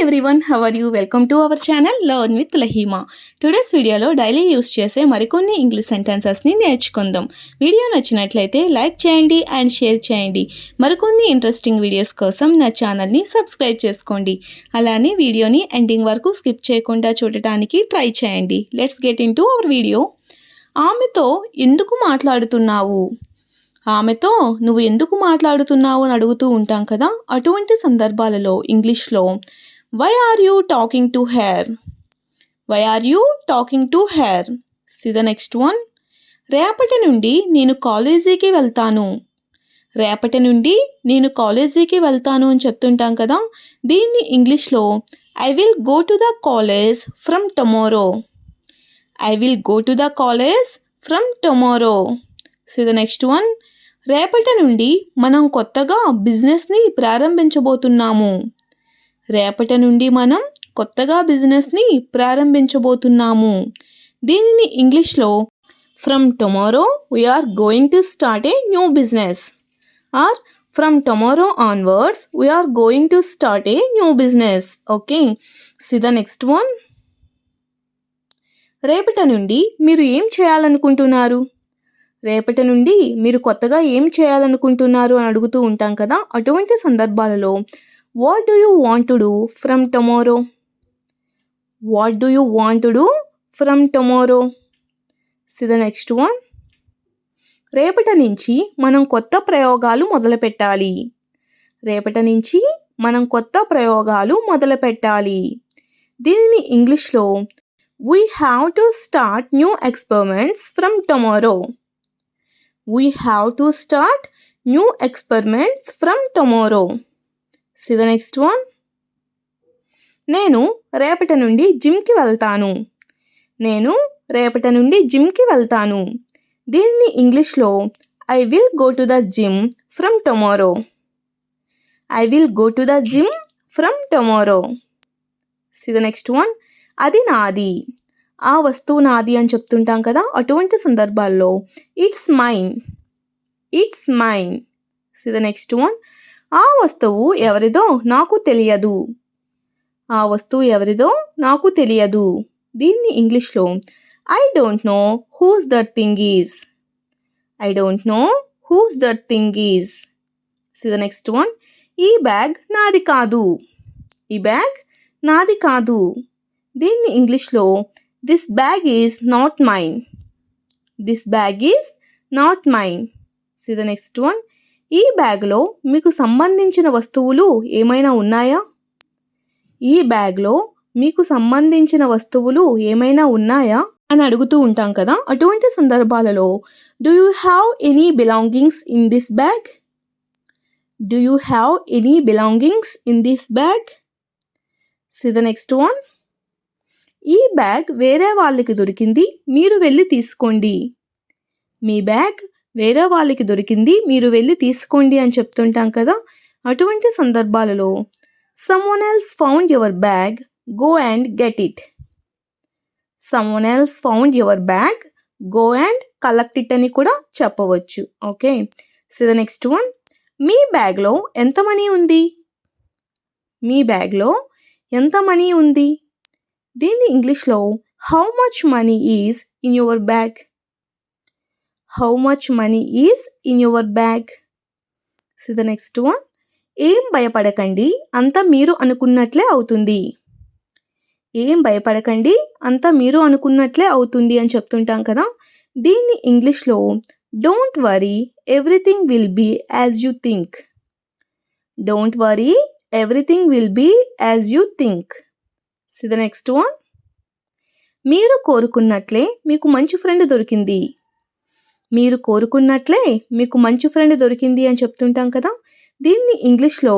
everyone, how are you? Welcome to our channel Learn with Lahima. Today's వీడియోలో daily use చేసే మరికొన్ని English సెంటెన్సెస్ని నేర్చుకుందాం. Video నచ్చినట్లయితే like చేయండి అండ్ షేర్ చేయండి. మరికొన్ని ఇంట్రెస్టింగ్ వీడియోస్ కోసం నా ఛానల్ని సబ్స్క్రైబ్ చేసుకోండి. అలానే వీడియోని ఎండింగ్ వరకు స్కిప్ చేయకుండా చూడటానికి ట్రై చేయండి. Let's get in to our video. ఆమెతో ఎందుకు మాట్లాడుతున్నావు? ఆమెతో నువ్వు ఎందుకు మాట్లాడుతున్నావు అని అడుగుతూ ఉంటాం కదా, అటువంటి సందర్భాలలో ఇంగ్లీష్లో why are you talking to her? Why are you talking to her? See the next one. రేపటి నుండి నేను కాలేజీకి వెళ్తాను. రేపటి నుండి నేను కాలేజీకి వెళ్తాను అని చెప్తుంటాం కదా, దీన్ని ఇంగ్లీష్లో I will go to the college from tomorrow. I will go to the college from tomorrow. C the next one. రేపటి నుండి మనం కొత్తగా బిజినెస్ని ప్రారంభించబోతున్నాము. రేపటి నుండి మనం కొత్తగా బిజినెస్ని ప్రారంభించబోతున్నాము. దీనిని ఇంగ్లీష్లో from tomorrow we're going to start a new business or from tomorrow onwards we're going to start a new business. Okay, see the next one. రేపటి నుండి మీరు ఏం చేయాలనుకుంటున్నారు? రేపటి నుండి మీరు కొత్తగా ఏం చేయాలనుకుంటున్నారు అని అడుగుతూ ఉంటాం కదా, అటువంటి సందర్భాలలో what do you want to do from tomorrow? What do you want to do from tomorrow? C the next one. రేపటి నుంచి మనం కొత్త ప్రయోగాలు మొదలుపెట్టాలి. రేపటి నుంచి మనం కొత్త ప్రయోగాలు మొదలుపెట్టాలి. దీనిని ఇంగ్లీష్లో we have to start new experiments from tomorrow. We have to start new experiments from tomorrow. See the next one. నేను రేపటి నుండి జిమ్కి వెళ్తాను. నేను రేపటి నుండి జిమ్కి వెళ్తాను. దీన్ని ఇంగ్లీష్లో I will go to the gym from tomorrow. I will go to the gym from tomorrow. See the next one. అది నాది. ఆ వస్తువు నాది అని చెప్తుంటాం కదా, అటువంటి సందర్భాల్లో it's mine. It's mine. See the next one. ఆ వస్తువు ఎవరిదో నాకు తెలియదు. ఆ వస్తువు ఎవరిదో నాకు తెలియదు. దీన్ని ఇంగ్లీష్లో I don't know whose that thing is. I don't know whose that thing is. See the next one. ఈ బ్యాగ్ నాది కాదు. ఈ బ్యాగ్ నాది కాదు. దీన్ని ఇంగ్లీష్లో this bag is not mine. This bag is not mine. See the next one. ఈ బ్యాగ్లో మీకు సంబంధించిన వస్తువులు ఏమైనా ఉన్నాయా? ఈ బ్యాగ్లో మీకు సంబంధించిన వస్తువులు ఏమైనా ఉన్నాయా అని అడుగుతూ ఉంటాం కదా, అటువంటి సందర్భాలలో do you have any belongings in this bag? Do you have any belongings in this bag? C the next one. ఈ బ్యాగ్ వేరే వాళ్ళకి దొరికింది, మీరు వెళ్ళి తీసుకోండి. మీ బ్యాగ్ వేరే వాళ్ళకి దొరికింది, మీరు వెళ్ళి తీసుకోండి అని చెప్తుంటాం కదా, అటువంటి సందర్భాలలో someone else found your bag, go and get it. Someone else found your bag, go and collect it అని కూడా చెప్పవచ్చు. Okay, so the next one. మీ బ్యాగ్లో ఎంత మనీ ఉంది? మీ బ్యాగ్లో ఎంత మనీ ఉంది? దీన్ని ఇంగ్లీష్లో how much money is in your bag. How much money is in your bag. C the next one. ఏం భయపడకండి, అంతా మీరు అనుకున్నట్లే అవుతుంది. ఏం భయపడకండి, అంతా మీరు అనుకున్నట్లే అవుతుంది అని చెప్తుంటాం కదా, దీన్ని ఇంగ్లీష్లో don't worry everything will be as you think. Don't worry everything will be as you think. See the next one. మీరు కోరుకున్నట్లే మీకు మంచి ఫ్రెండ్ దొరికింది. మీరు కోరుకున్నట్లే మీకు మంచి ఫ్రెండ్ దొరికింది అని చెప్తుంటాం కదా, దీన్ని ఇంగ్లీష్లో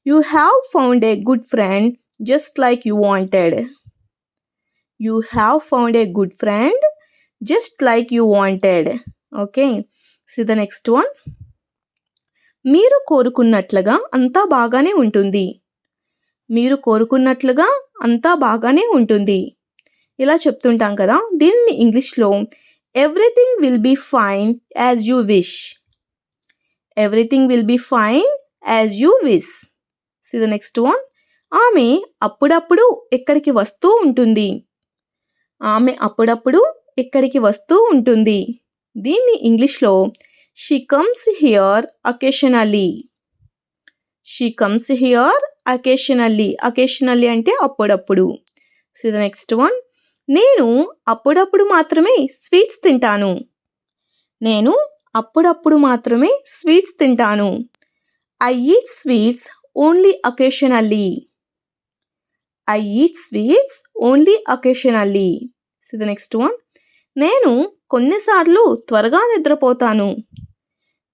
you have found a good friend just like you wanted. You have found a good friend just like you wanted. Okay, see the next one. మీరు కోరుకున్నట్లుగా అంతా బాగానే ఉంటుంది. మీరు కోరుకున్నట్లుగా అంతా బాగానే ఉంటుంది ఇలా చెప్తుంటాం కదా, దీన్ని ఇంగ్లీష్లో everything will be fine as you wish. Everything will be fine as you wish. See the next one. ఆమె అప్పుడప్పుడు ఇక్కడికి వస్తూ ఉంటుంది. ఆమె అప్పుడప్పుడు ఇక్కడికి వస్తూ ఉంటుంది. దీన్ని ఇంగ్లీష్లో she comes here occasionally. She comes here occasionally. Occasionally అంటే అప్పుడప్పుడు. So the next one. నేను అప్పుడప్పుడు మాత్రమే స్వీట్స్ తింటాను. నేను అప్పుడప్పుడు మాత్రమే స్వీట్స్ తింటాను. I eat sweets only occasionally. I eat sweets only occasionally. So the next one. నేను కొన్నిసార్లు త్వరగా నిద్రపోతాను.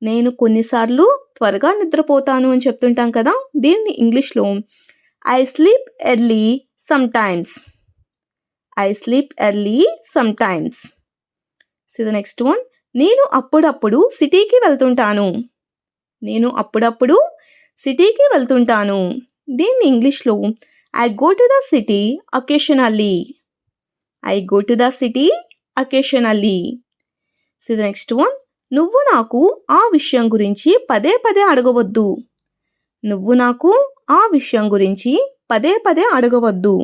నేను కొన్నిసార్లు త్వరగా నిద్రపోతాను అని చెప్తుంటాం కదా. దీన్ని ఇంగ్లీష్లో I sleep early some times. I sleep early some times. So the next one. నేను అప్పుడప్పుడు సిటీకి వెళ్తుంటాను. నేను అప్పుడప్పుడు సిటీకి వెళ్తుంటాను. దీన్ని ఇంగ్లీష్లో I go to the city occasionally. I go to the city occasionally. So the next one. నువ్వు నాకు ఆ విషయం గురించి పదే పదే అడగవద్దు. నువ్వు నాకు ఆ విషయం గురించి పదే పదే అడగవద్దు.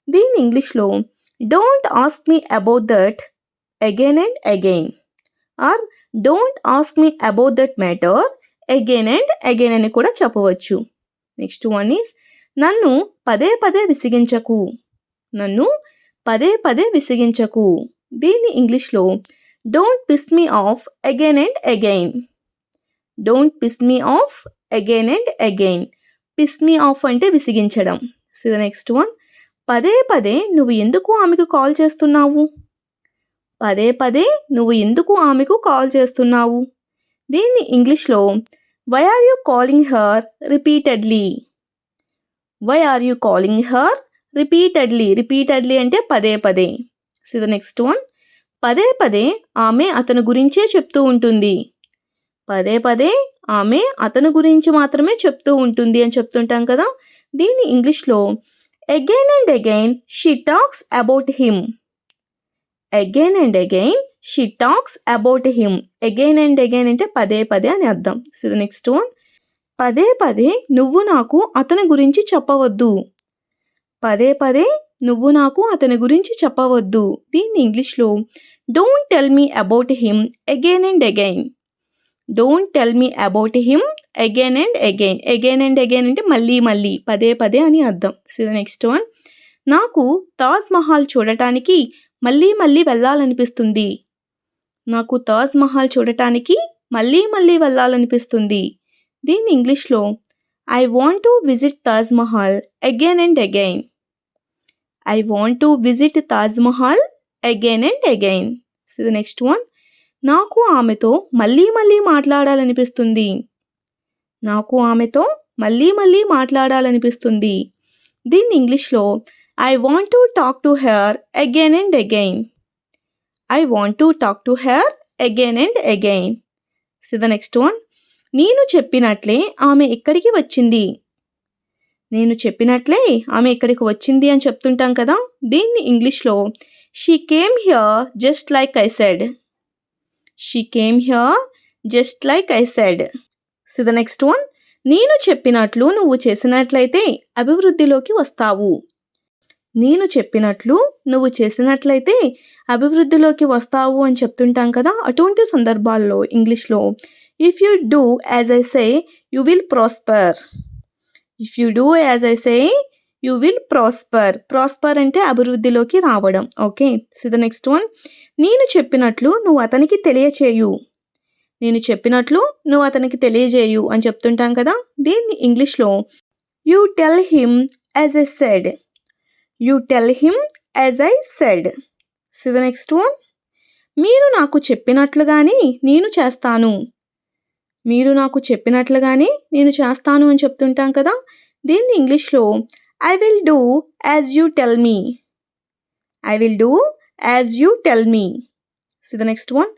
దీన్ని ఇంగ్లీష్లో don't ask me about that again and again. Or don't ask me about that matter again and again అని కూడా చెప్పవచ్చు. నెక్స్ట్ వన్ ఈస్ నన్ను పదే పదే విసిగించకు. నన్ను పదే పదే విసిగించకు. దీన్ని ఇంగ్లీష్లో don't piss me off again and again. Don't piss me off again and again. Piss me off అంటే విసిగించడం. So the next one. పదే పదే నువ్వు ఎందుకు ఆమెకు కాల్ చేస్తున్నావు? పదే పదే నువ్వు ఎందుకు ఆమెకు కాల్ చేస్తున్నావు? దీన్ని ఇంగ్లీష్లో why are you calling her repeatedly. Why are you calling her repeatedly. Repeatedly అంటే పదే పదే. So the next one. పదే పదే ఆమె అతని గురించే చెప్తూ ఉంటుంది. పదే పదే ఆమె అతని గురించి మాత్రమే చెప్తూ ఉంటుంది అని చెప్తుంటాం కదా. దీన్ని ఇంగ్లీష్లో again and again she talks about him. Again and again she talks about him. Again and again అంటే పదే పదే అని అర్థం. So the next one. పదే పదే నువ్వు నాకు అతని గురించి చెప్పవద్దు. పదే పదే నువ్వు నాకు అతని గురించి చెప్పవద్దు. దీన్ని ఇంగ్లీష్లో don't tell me about him again and again. Don't tell me about him again and again. Again and again అంటే మళ్ళీ మళ్ళీ పదే పదే అని అర్థం. So the next one. నాకు తాజ్ మహల్ చూడటానికి మళ్ళీ మళ్ళీ వెళ్ళాలనిపిస్తుంది. నాకు తాజ్ మహల్ చూడటానికి మళ్ళీ మళ్ళీ వెళ్ళాలనిపిస్తుంది. దీన్ని ఇంగ్లీష్లో I want to visit Taj Mahal again and again. I want to visit Taj Mahal again and again. So the next one. నాకు ఆమెతో మళ్ళీ మళ్ళీ మాట్లాడాలనిపిస్తుంది. నాకు ఆమెతో మళ్ళీ మళ్ళీ మాట్లాడాలనిపిస్తుంది. దీన్ని ఇంగ్లీష్లో I want to talk to her again and again. I want to talk to her again and again. So the next one. నేను చెప్పినట్లే ఆమె ఇక్కడికి వచ్చింది. నేను చెప్పినట్లే ఆమె ఇక్కడికి వచ్చింది అని చెప్తుంటాం కదా. దీన్ని ఇంగ్లీష్లో she came here just like I said. She came here just like I said. So the next one. నేను చెప్పినట్లు నువ్వు చేసినట్లయితే అభివృద్ధిలోకి వస్తావు. నేను చెప్పినట్లు నువ్వు చేసినట్లయితే అభివృద్ధిలోకి వస్తావు అని చెప్తుంటాం కదా. అటువంటి సందర్భాల్లో ఇంగ్లీష్లో if you do as I say you will prosper. If you do as I say you will prosper. Prosper అంటే అభివృద్ధిలోకి రావడం. Okay. So the next one. నేను చెప్పినట్లు నువ్వు అతనికి తెలియచేయు. నేను చెప్పినట్లు నువ్వు అతనికి తెలియజేయు అని చెప్తుంటాం కదా. దీన్ని ఇంగ్లీష్లో you tell him as I said. You tell him as I said. So the next one. మీరు నాకు చెప్పినట్లుగానే నేను చేస్తాను. మీరు నాకు చెప్పినట్లుగానే నేను చేస్తాను అని చెప్తుంటాం కదా. దీన్ని ఇంగ్లీష్లో I will do as you tell me. I will do as you tell me. So the next one.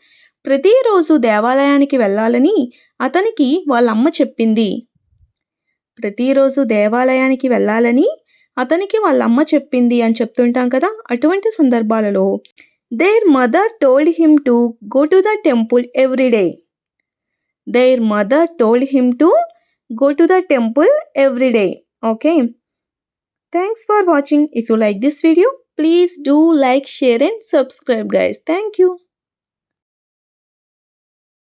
ప్రతిరోజు దేవాలయానికి వెళ్ళాలని అతనికి వాళ్ళ అమ్మ చెప్పింది. ప్రతిరోజు దేవాలయానికి వెళ్ళాలని అతనికి వాళ్ళ అమ్మ చెప్పింది అని చెప్తుంటాం కదా. అటువంటి సందర్భాలలో there mother told him to go to the temple every day. There mother told him to go to the temple every day. Okay. Thanks for watching. If you like this video, please do like, share and subscribe guys. Thank you.